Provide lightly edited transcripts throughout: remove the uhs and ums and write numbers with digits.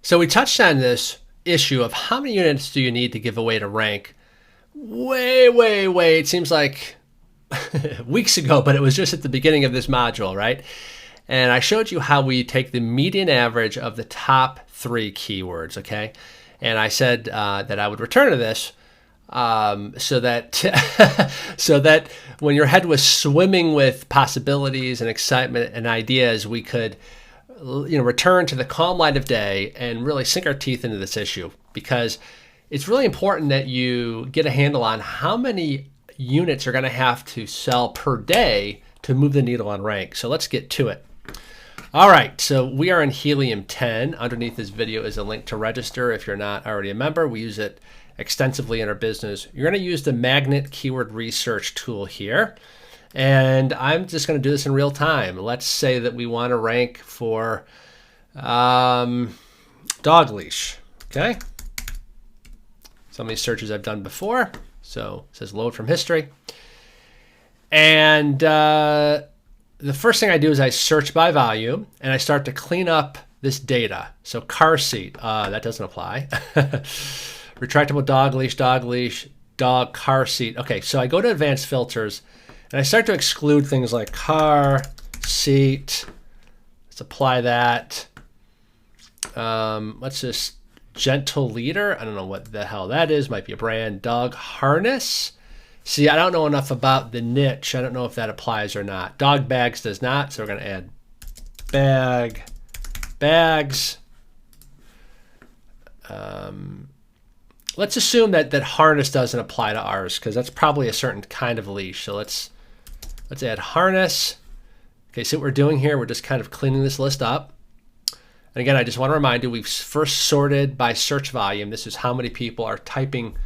So we touched on this issue of how many units do you need to give away to rank way. It seems like weeks ago, but it was just at the beginning of this module, right? And I showed you how we take the median average of the top 3 keywords, okay? And I said that I would return to this so that so that when your head was swimming with possibilities and excitement and ideas, we could return to the calm light of day and really sink our teeth into this issue, because it's really important that you get a handle on how many units are going to have to sell per day to move the needle on rank. So let's get to it. All right, so we are in Helium 10. Underneath this video is a link to register if you're not already a member. We use it extensively in our business. You're going to use the Magnet Keyword Research tool here. And I'm just going to do this in real time. Let's say that we want to rank for dog leash, okay? Some of these searches I've done before. So it says load from history. And the first thing I do is I search by volume, and I start to clean up this data. So car seat, that doesn't apply. Retractable dog leash, dog car seat. Okay, so I go to advanced filters, and I start to exclude things like car, seat. Let's apply that. Let's just gentle leader. I don't know what the hell that is. Might be a brand. Dog harness. See, I don't know enough about the niche. I don't know if that applies or not. Dog bags does not, so we're going to add bags. Let's assume that harness doesn't apply to ours, because that's probably a certain kind of leash. So let's add harness. Okay, so what we're doing here, we're just kind of cleaning this list up. And again, I just want to remind you, we've first sorted by search volume. This is how many people are typing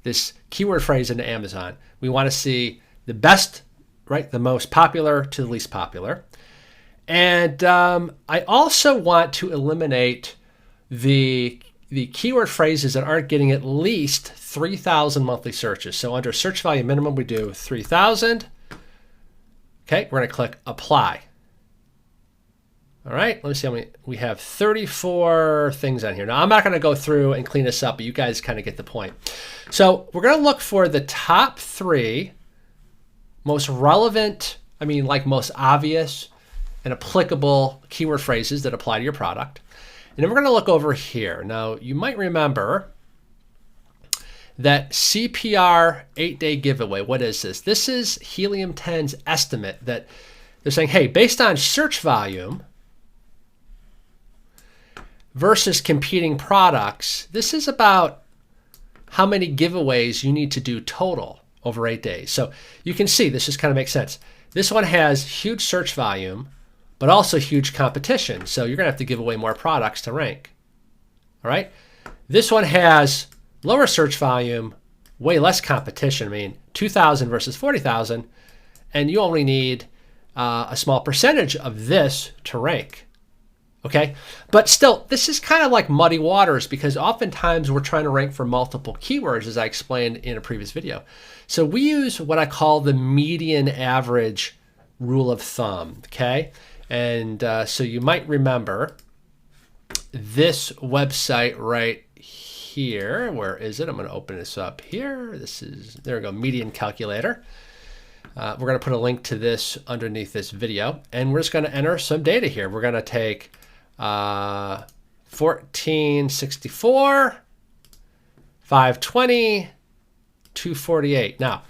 this keyword phrase into Amazon. We want to see the best, right, the most popular to the least popular. And I also want to eliminate the keyword phrases that aren't getting at least 3,000 monthly searches. So under search volume minimum, we do 3,000. Okay, we're going to click apply. All right, let me see how many. We have 34 things on here. Now, I'm not going to go through and clean this up, but you guys kind of get the point. So we're going to look for the top 3 most relevant, most obvious and applicable keyword phrases that apply to your product. And then we're going to look over here. Now, you might remember that CPR 8-day giveaway. What is this? This is Helium 10's estimate that they're saying, hey, based on search volume versus competing products, this is about how many giveaways you need to do total over 8 days. So you can see this just kind of makes sense. This one has huge search volume, but also huge competition. So you're going to have to give away more products to rank. All right. This one has lower search volume, way less competition. 2,000 versus 40,000, and you only need a small percentage of this to rank. Okay, but still, this is kind of like muddy waters, because oftentimes we're trying to rank for multiple keywords, as I explained in a previous video. So we use what I call the median average rule of thumb. Okay, and so you might remember this website right here. Where is it? I'm going to open this up here. There we go, median calculator. We're going to put a link to this underneath this video, and we're just going to enter some data here. We're going to take 1464, 520, 248. Now,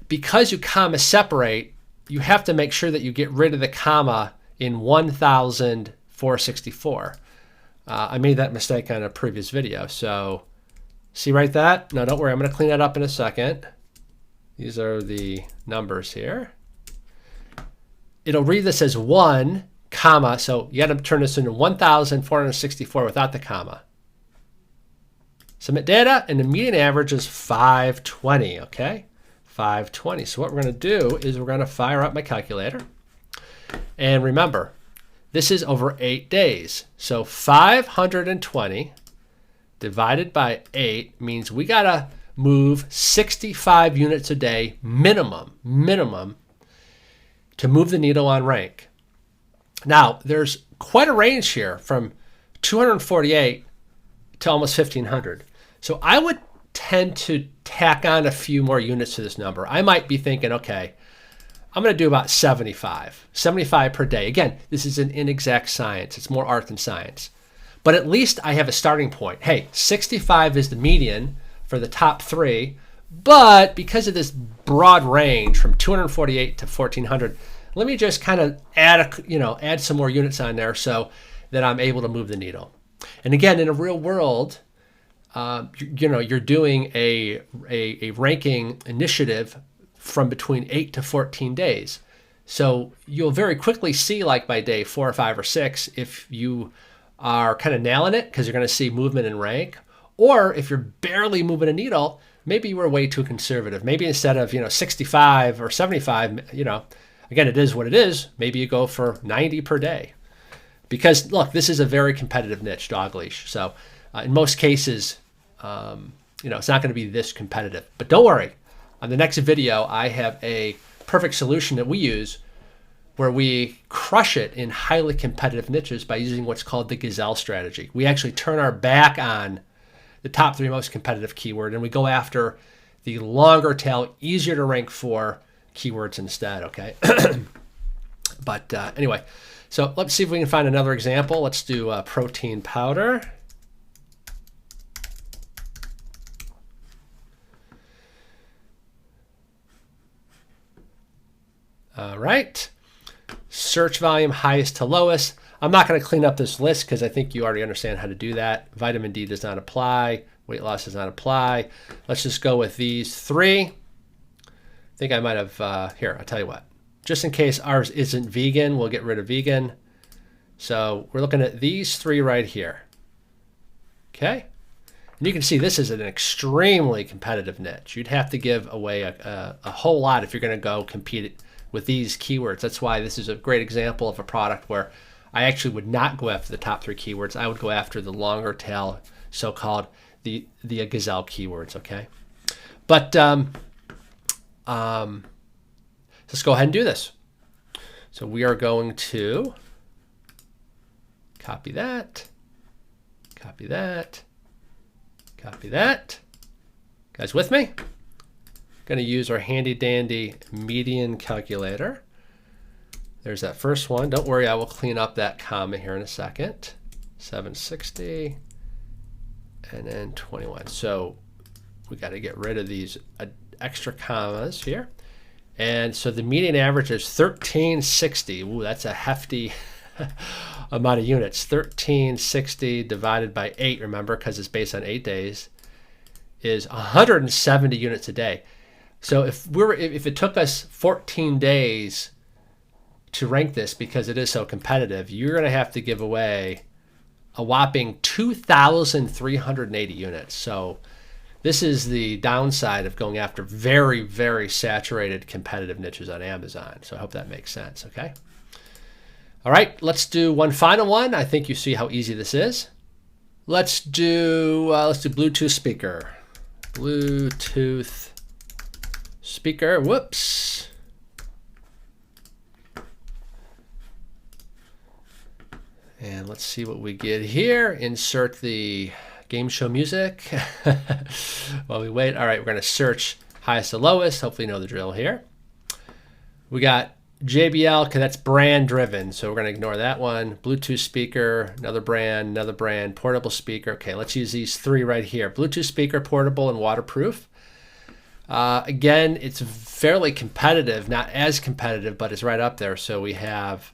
because you comma separate, you have to make sure that you get rid of the comma in 1,464. I made that mistake on a previous video. So see right that? No, don't worry. I'm going to clean that up in a second. These are the numbers here. It'll read this as 1, comma, so you got to turn this into 1,464 without the comma. Submit data, and the median average is 520, okay? 520. So what we're going to do is we're going to fire up my calculator. And remember, this is over 8 days. So 520 divided by 8 means we got to move 65 units a day minimum to move the needle on rank. Now, there's quite a range here from 248 to almost 1,500. So I would tend to tack on a few more units to this number. I might be thinking, okay, I'm going to do about 75 per day. Again, this is an inexact science. It's more art than science. But at least I have a starting point. Hey, 65 is the median for the top three. But because of this broad range from 248 to 1,400, let me just kind of add some more units on there so that I'm able to move the needle. And again, in a real world, you're doing a ranking initiative from between 8 to 14 days. So you'll very quickly see, like by day 4 or 5 or 6, if you are kind of nailing it because you're going to see movement in rank, or if you're barely moving a needle, maybe you were way too conservative. Maybe instead of 65 or 75, again, it is what it is. Maybe you go for 90 per day. Because look, this is a very competitive niche, dog leash. So in most cases, it's not going to be this competitive. But don't worry. On the next video, I have a perfect solution that we use where we crush it in highly competitive niches by using what's called the gazelle strategy. We actually turn our back on the top 3 most competitive keyword, and we go after the longer tail, easier to rank for keywords instead, okay? But anyway, so let's see if we can find another example. Let's do protein powder. All right. Search volume highest to lowest. I'm not going to clean up this list because I think you already understand how to do that. Vitamin D does not apply. Weight loss does not apply. Let's just go with these 3. I think I might have, here, I'll tell you what. Just in case ours isn't vegan, we'll get rid of vegan. So we're looking at these 3 right here. Okay. And you can see this is an extremely competitive niche. You'd have to give away a whole lot if you're going to go compete with these keywords. That's why this is a great example of a product where I actually would not go after the top 3 keywords. I would go after the longer tail, so-called the gazelle keywords, okay? But let's go ahead and do this. So we are going to copy that, copy that, copy that. Guys with me? Going to use our handy dandy median calculator. There's that first one. Don't worry, I will clean up that comma here in a second. 760 and then 21. So we got to get rid of these extra commas here. And so the median average is 1360. Ooh, that's a hefty amount of units. 1360 divided by 8, remember, because it's based on 8 days, is 170 units a day. So if it took us 14 days to rank this because it is so competitive, you're going to have to give away a whopping 2,380 units. So this is the downside of going after very, very saturated competitive niches on Amazon. So I hope that makes sense, okay? All right, let's do one final one. I think you see how easy this is. Let's do Bluetooth speaker. Bluetooth speaker, whoops. And let's see what we get here. Insert the game show music while we wait. All right, we're going to search highest to lowest. Hopefully you know the drill here. We got JBL, because that's brand driven, so we're going to ignore that one. Bluetooth speaker, another brand, portable speaker. Okay, let's use these 3 right here. Bluetooth speaker, portable, and waterproof. Again, it's fairly competitive, not as competitive, but it's right up there. So we have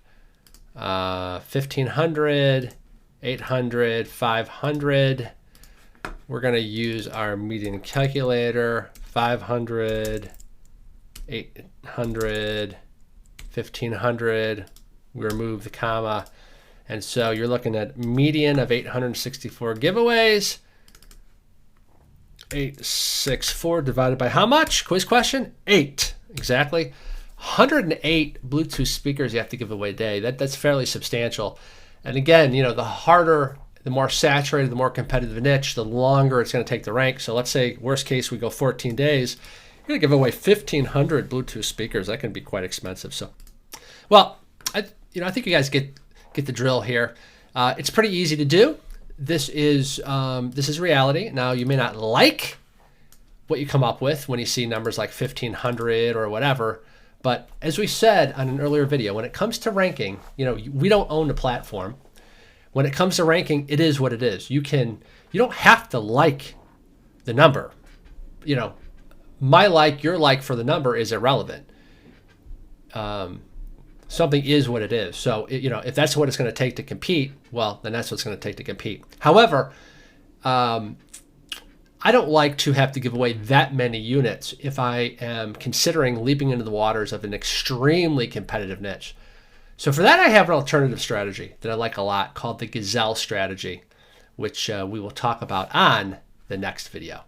1,500, 800, 500. We're going to use our median calculator. 500, 800, 1,500. We remove the comma. And so you're looking at median of 864 giveaways. 864 divided by how much? Quiz question? 8. Exactly. 108 Bluetooth speakers you have to give away a day. That's fairly substantial. And again, the harder, the more saturated, the more competitive niche, the longer it's going to take to rank. So let's say, worst case, we go 14 days. You're going to give away 1,500 Bluetooth speakers. That can be quite expensive. So, well, I think you guys get the drill here. It's pretty easy to do. This is reality. Now, you may not like what you come up with when you see numbers like 1500 or whatever, but as we said on an earlier video, when it comes to ranking, we don't own the platform. When it comes to ranking, it is what it is. You don't have to like the number. My like, your like for the number is irrelevant. Something is what it is. So, if that's what it's going to take to compete, well, then that's what it's going to take to compete. However, I don't like to have to give away that many units if I am considering leaping into the waters of an extremely competitive niche. So for that, I have an alternative strategy that I like a lot called the Gazelle strategy, which we will talk about on the next video.